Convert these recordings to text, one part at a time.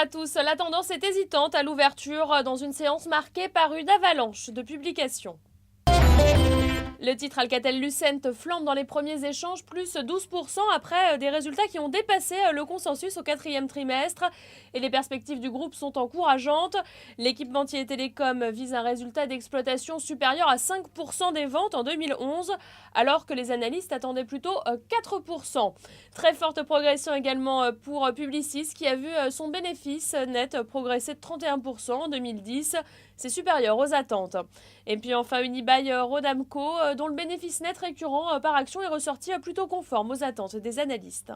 à tous. La tendance est hésitante à l'ouverture dans une séance marquée par une avalanche de publications. Le titre Alcatel-Lucent flambe dans les premiers échanges, plus 12% après des résultats qui ont dépassé le consensus au quatrième trimestre. Et les perspectives du groupe sont encourageantes. L'équipementier télécom vise un résultat d'exploitation supérieur à 5% des ventes en 2011, alors que les analystes attendaient plutôt 4%. Très forte progression également pour Publicis, qui a vu son bénéfice net progresser de 31% en 2010. C'est supérieur aux attentes. Et puis enfin Unibail-Rodamco, dont le bénéfice net récurrent par action est ressorti plutôt conforme aux attentes des analystes.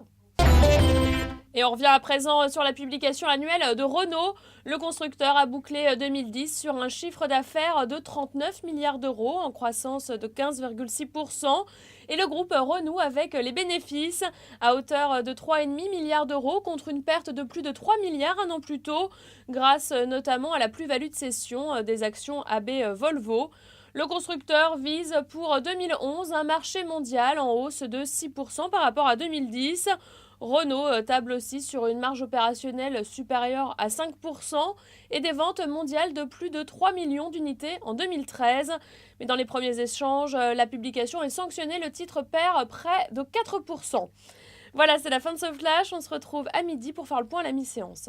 Et on revient à présent sur la publication annuelle de Renault. Le constructeur a bouclé 2010 sur un chiffre d'affaires de 39 milliards d'euros, en croissance de 15,6%. Et le groupe renoue avec les bénéfices à hauteur de 3,5 milliards d'euros contre une perte de plus de 3 milliards un an plus tôt, grâce notamment à la plus-value de cession des actions AB Volvo. Le constructeur vise pour 2011 un marché mondial en hausse de 6% par rapport à 2010. Renault table aussi sur une marge opérationnelle supérieure à 5% et des ventes mondiales de plus de 3 millions d'unités en 2013. Mais dans les premiers échanges, la publication est sanctionnée, le titre perd près de 4%. Voilà, c'est la fin de ce flash. On se retrouve à midi pour faire le point à la mi-séance.